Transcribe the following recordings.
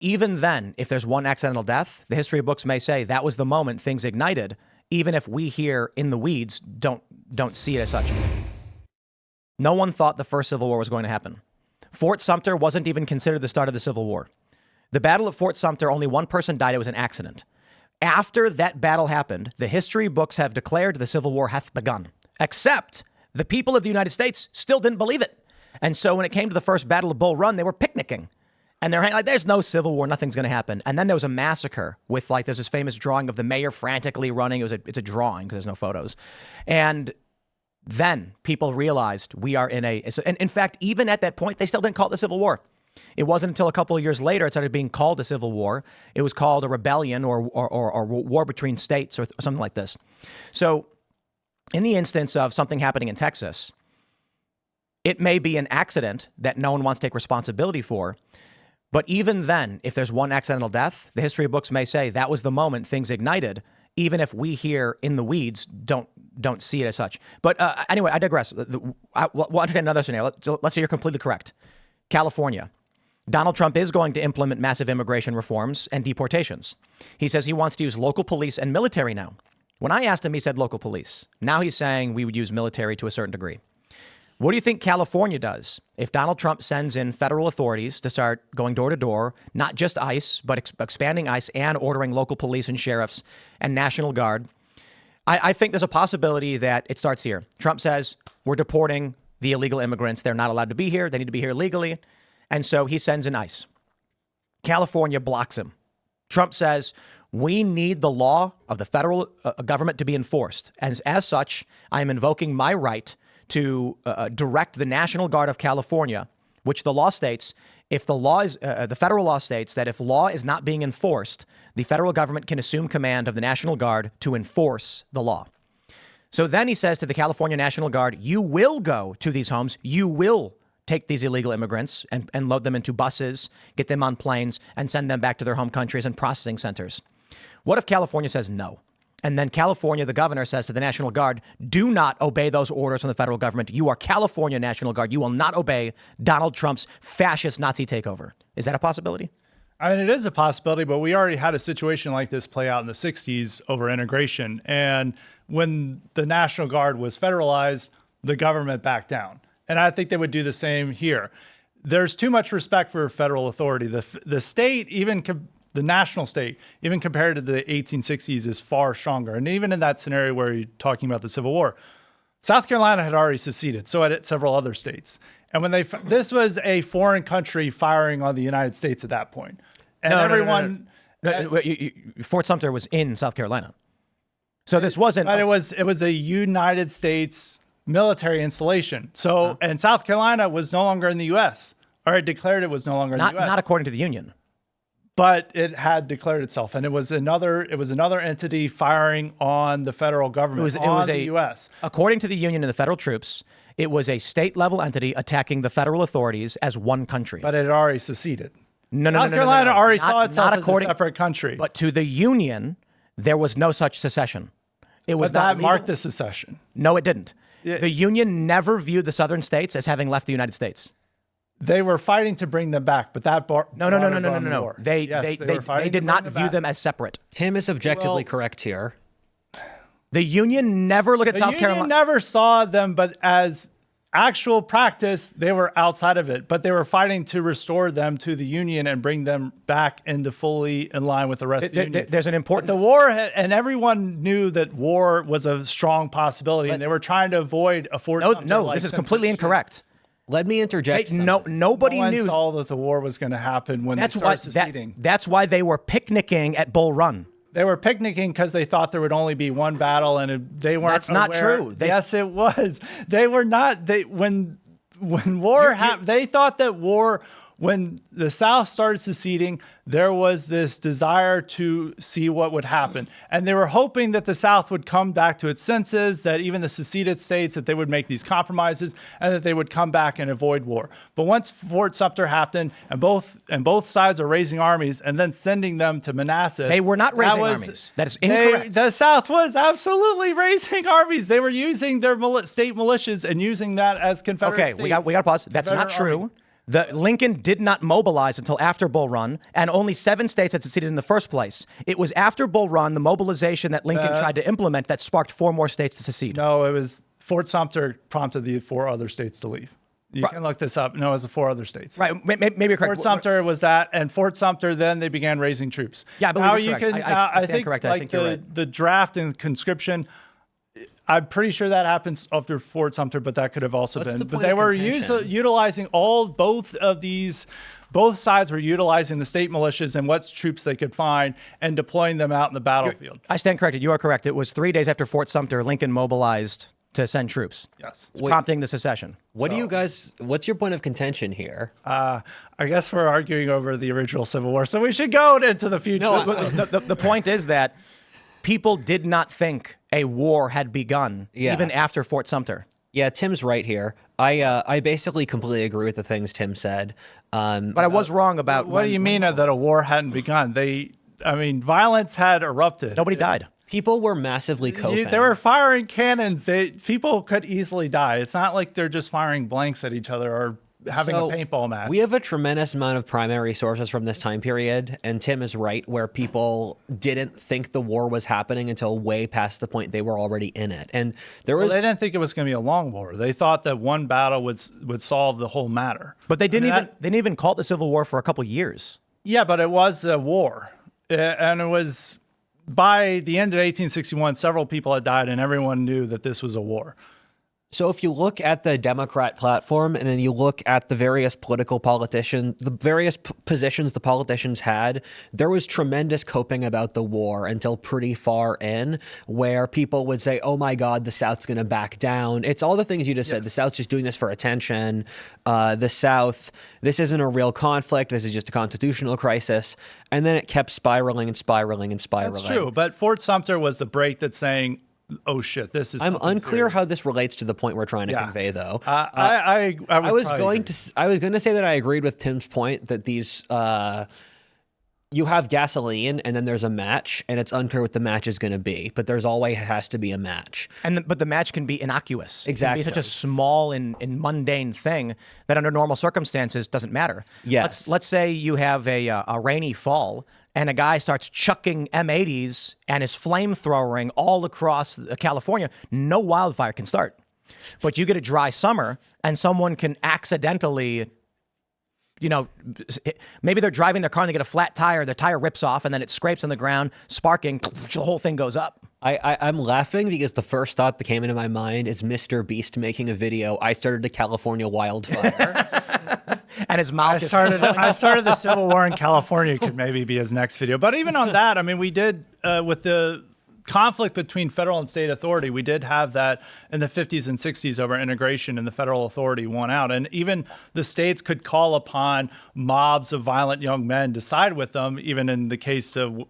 Even then, if there's one accidental death, the history books may say that was the moment things ignited, even if we here in the weeds don't see it as such. No one thought the first Civil War was going to happen. Fort Sumter wasn't even considered the start of the Civil War. The Battle of Fort Sumter, only one person died. It was an accident. After that battle happened, the history books have declared the Civil War hath begun. Except the people of the United States still didn't believe it. And so when it came to the first Battle of Bull Run, they were picnicking. And they're like, there's no Civil War. Nothing's going to happen. And then there was a massacre with, like, there's this famous drawing of the mayor frantically running. It's a drawing because there's no photos. And then people realized we are in and in fact, even at that point, they still didn't call it the Civil War. It wasn't until a couple of years later it started being called a Civil War. It was called a rebellion or war between states or something like this. So in the instance of something happening in Texas, it may be an accident that no one wants to take responsibility for. But even then, if there's one accidental death, the history books may say that was the moment things ignited, even if we here in the weeds don't see it as such. But anyway, I digress. We'll entertain another scenario. Let's say you're completely correct. California. Donald Trump is going to implement massive immigration reforms and deportations. He says he wants to use local police and military now. When I asked him, he said local police. Now he's saying we would use military to a certain degree. What do you think California does if Donald Trump sends in federal authorities to start going door to door, not just ICE, but expanding ICE and ordering local police and sheriffs and National Guard? I think there's a possibility that it starts here. Trump says we're deporting the illegal immigrants. They're not allowed to be here. They need to be here legally. And so he sends in ICE. California blocks him. Trump says we need the law of the federal government to be enforced. And as such, I am invoking my right to direct the National Guard of California, which the law states, if the law is, the federal law states that if law is not being enforced, the federal government can assume command of the National Guard to enforce the law. So then he says to the California National Guard, you will go to these homes, you will take these illegal immigrants and load them into buses, get them on planes, and send them back to their home countries and processing centers. What if California says no? And then California, the governor, says to the National Guard, do not obey those orders from the federal government. You are California National Guard. You will not obey Donald Trump's fascist Nazi takeover. Is that a possibility? I mean, it is a possibility, but we already had a situation like this play out in the 60s over integration. And when the National Guard was federalized, the government backed down. And I think they would do the same here. There's too much respect for federal authority. The state, the national state, even compared to the 1860s, is far stronger. And even in that scenario where you're talking about the Civil War, South Carolina had already seceded. So had several other states. And when this was a foreign country firing on the United States at that point. And everyone... Fort Sumter was in South Carolina. So this wasn't... But it was a United States military installation. So, and South Carolina was no longer in the U.S. or it declared it was no longer in the U.S. Not according to the Union. But it had declared itself, and it was another entity firing on the federal government, the U.S. According to the Union and the federal troops, it was a state-level entity attacking the federal authorities as one country. But it had already seceded. South Carolina already saw itself as a separate country. But to the Union, there was no such secession. It was not legal. Marked the secession. No, it didn't. The Union never viewed the southern states as having left the United States. They were fighting to bring them back, but that No. They did not view them as separate. Tim is objectively correct here. The Union never looked at South Carolina. The Union never saw them, but as actual practice, they were outside of it. But they were fighting to restore them to the Union and bring them back into fully in line with the rest of the Union. There's an important... But the war, and everyone knew that war was a strong possibility, and they were trying to avoid a Fort Sumter. No, this is completely incorrect. Let me interject. Nobody knew saw that the war was going to happen when they started seceding. That's why they were picnicking at Bull Run. They were picnicking because they thought there would only be one battle, and they weren't. That's not true. Yes, it was. They were not. When war happened, they thought that war. When the South started seceding, there was this desire to see what would happen. And they were hoping that the South would come back to its senses, that even the seceded states, that they would make these compromises and that they would come back and avoid war. But once Fort Sumter happened and both sides are raising armies and then sending them to Manassas. They were not raising armies. That is incorrect. The South was absolutely raising armies. They were using their state militias and using that as Confederate Okay, we got to pause. That's not true. Army. The Lincoln did not mobilize until after Bull Run, and only 7 states had seceded in the first place. It was after Bull Run, the mobilization that Lincoln tried to implement, that sparked 4 more states to secede. No, it was Fort Sumter prompted the 4 other states to leave. You can look this up. No, it was the 4 other states. Right, maybe you're correct. Fort Sumter was that, and Fort Sumter, then they began raising troops. Yeah, I believe now you're you correct. can. I I stand think corrected. like I think you're right. the draft and conscription. I'm pretty sure that happens after Fort Sumter, but that could have also What's been. the But point they of were contention? utilizing both sides were utilizing the state militias and what troops they could find and deploying them out in the battlefield. I stand corrected. You are correct. It was 3 days after Fort Sumter, Lincoln mobilized to send troops. Yes. Prompting the secession. What do you guys? What's your point of contention here? I guess we're arguing over the original Civil War, so we should go into the future. No, The point is that people did not think a war had begun Yeah. even after Fort Sumter. Yeah, Tim's right here. I basically completely agree with the things Tim said. But I was wrong about What do you mean that a war hadn't begun? Violence had erupted. Nobody died. People were massively coping. They were firing cannons. People could easily die. It's not like they're just firing blanks at each other or having a paintball match. We have a tremendous amount of primary sources from this time period, and Tim is right, where people didn't think the war was happening until way past the point they were already in it. And there was They didn't think it was going to be a long war. They thought that one battle would solve the whole matter. But they didn't even call it the Civil War for a couple years. Yeah, but it was a war. And it was, by the end of 1861, several people had died and everyone knew that this was a war. So if you look at the Democrat platform and then you look at the various the various positions the politicians had, there was tremendous coping about the war until pretty far in, where people would say, oh my God, the South's going to back down. It's all the things you just said. The South's just doing this for attention. The South, this isn't a real conflict. This is just a constitutional crisis. And then it kept spiraling and spiraling and spiraling. That's true. But Fort Sumter was the break that's saying, oh shit, this is I'm something unclear serious. how this relates to the point we're trying to convey, though. I was going to say that I agreed with Tim's point that these you have gasoline and then there's a match and it's unclear what the match is going to be, but there's always has to be a match. But the match can be innocuous. Exactly. It can be such a small and mundane thing that under normal circumstances doesn't matter. Yes. Let's say you have a rainy fall and a guy starts chucking M80s and is flamethrowering all across California. No wildfire can start. But you get a dry summer and someone can accidentally, maybe they're driving their car and they get a flat tire, their tire rips off and then it scrapes on the ground, sparking, the whole thing goes up. I'm laughing because the first thought that came into my mind is Mr. Beast making a video. I started a California wildfire. And his mouth I started the Civil War in California could maybe be his next video. But even on that, we did, with the conflict between federal and state authority, we did have that in the 50s and 60s over integration, and the federal authority won out. And even the states could call upon mobs of violent young men to side with them, even in the case of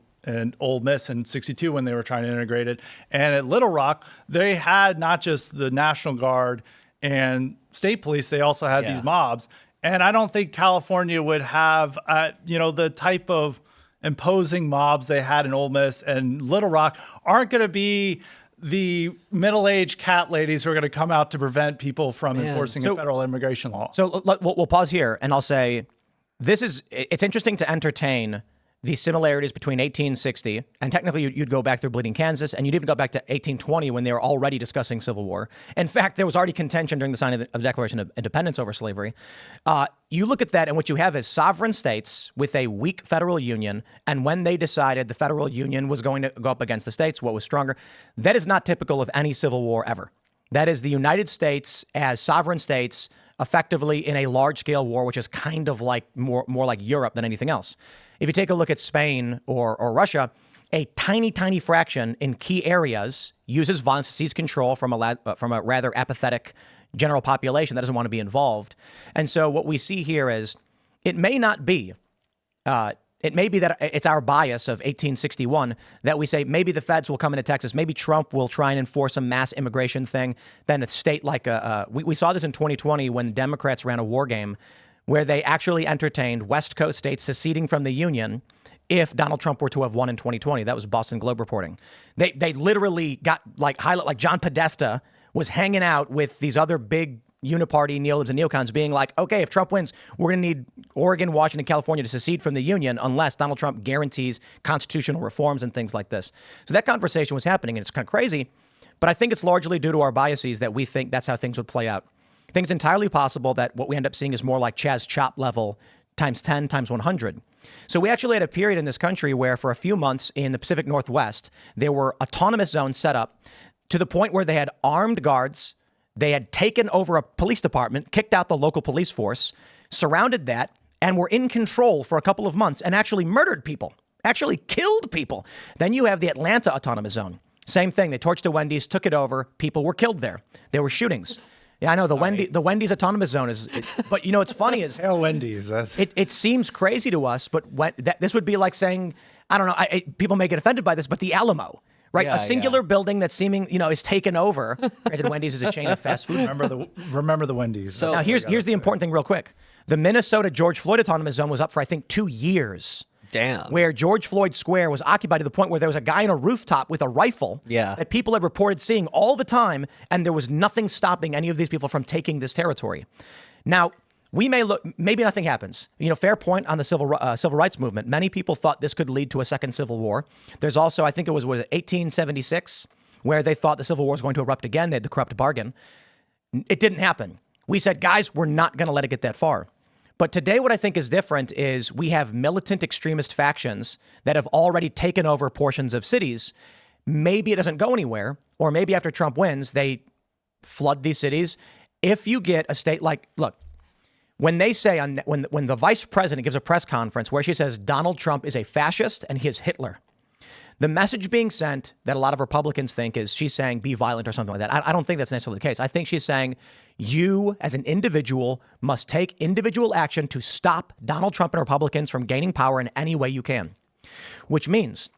Ole Miss in 62 when they were trying to integrate it. And at Little Rock, they had not just the National Guard and state police, they also had these mobs. And I don't think California would have, the type of imposing mobs they had in Ole Miss and Little Rock aren't going to be the middle-aged cat ladies who are going to come out to prevent people from enforcing a federal immigration law. So we'll pause here and I'll say, it's interesting to entertain the similarities between 1860, and technically you'd go back through Bleeding Kansas, and you'd even go back to 1820 when they were already discussing civil war. In fact, there was already contention during the signing of the Declaration of Independence over slavery. You look at that, and what you have is sovereign states with a weak federal union, and when they decided the federal union was going to go up against the states, what was stronger, that is not typical of any civil war ever. That is the United States as sovereign states effectively in a large-scale war, which is kind of like more like Europe than anything else. If you take a look at Spain or Russia, a tiny fraction in key areas uses violence to seize control from a rather apathetic general population that doesn't want to be involved. And so what we see here is it may be that it's our bias of 1861 that we say maybe the feds will come into Texas, maybe Trump will try and enforce a mass immigration thing. Then a state like we saw this in 2020 when the Democrats ran a war game where they actually entertained West Coast states seceding from the Union if Donald Trump were to have won in 2020. That was Boston Globe reporting. They literally got like John Podesta was hanging out with these other big uniparty neolibs and neocons being like, okay, if Trump wins, we're going to need Oregon, Washington, California to secede from the union unless Donald Trump guarantees constitutional reforms and things like this. So that conversation was happening, and it's kind of crazy. But I think it's largely due to our biases that we think that's how things would play out. I think it's entirely possible that what we end up seeing is more like Chaz Chop level times 10 times 100. So we actually had a period in this country where for a few months in the Pacific Northwest, there were autonomous zones set up to the point where they had armed guards. They had taken over a police department, kicked out the local police force, surrounded that, and were in control for a couple of months and actually murdered people, actually killed people. Then you have the Atlanta Autonomous Zone. Same thing. They torched a Wendy's, took it over. People were killed there. There were shootings. Yeah, I know the Wendy's Autonomous Zone is, but you know what's funny is Wendy's. It seems crazy to us, but this would be like saying, I don't know, people may get offended by this, but the Alamo, right? Yeah, a singular building that seeming, is taken over. Granted, Wendy's is a chain of fast food. Remember the Wendy's. So Now here's the important thing real quick. The Minnesota George Floyd Autonomous Zone was up for, I think, 2 years. Damn. Where George Floyd Square was occupied to the point where there was a guy on a rooftop with a rifle that people had reported seeing all the time, and there was nothing stopping any of these people from taking this territory. Now, we may look, maybe nothing happens. Fair point on the civil rights movement. Many people thought this could lead to a second civil war. There's also, I think it was 1876, where they thought the civil war was going to erupt again. They had the corrupt bargain. It didn't happen. We said, guys, we're not going to let it get that far. But today, what I think is different is we have militant extremist factions that have already taken over portions of cities. Maybe it doesn't go anywhere, or maybe after Trump wins, they flood these cities. If you get a state like, look, when they say when the vice president gives a press conference where she says Donald Trump is a fascist and he is Hitler, the message being sent that a lot of Republicans think is she's saying be violent or something like that. I don't think that's necessarily the case. I think she's saying you as an individual must take individual action to stop Donald Trump and Republicans from gaining power in any way you can, which means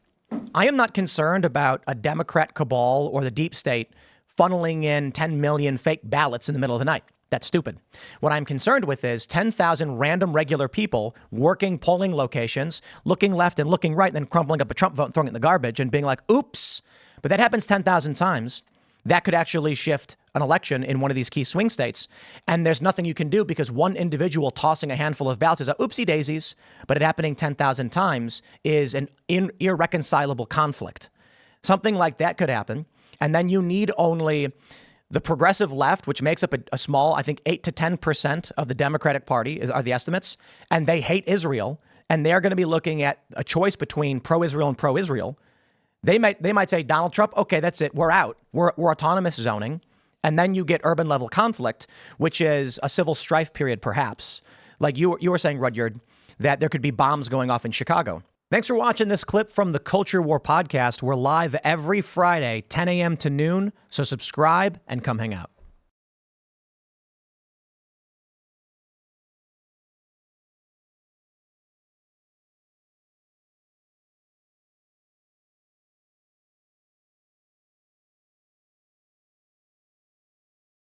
I am not concerned about a Democrat cabal or the deep state funneling in 10 million fake ballots in the middle of the night. That's stupid. What I'm concerned with is 10,000 random regular people working polling locations, looking left and looking right, and then crumpling up a Trump vote and throwing it in the garbage and being like, oops. But that happens 10,000 times. That could actually shift an election in one of these key swing states. And there's nothing you can do because one individual tossing a handful of ballots is a oopsie daisies, but it happening 10,000 times is an irreconcilable conflict. Something like that could happen. And then you need only the progressive left, which makes up a small, I think 8 to 10% of the Democratic Party are the estimates, and they hate Israel, and they're going to be looking at a choice between pro-Israel and pro-Israel. They might say, Donald Trump, okay, that's it, we're out. We're autonomous zoning. And then you get urban level conflict, which is a civil strife period, perhaps. Like you were saying, Rudyard, that there could be bombs going off in Chicago. Thanks for watching this clip from the Culture War podcast. We're live every Friday, 10 a.m. to noon. So subscribe and come hang out.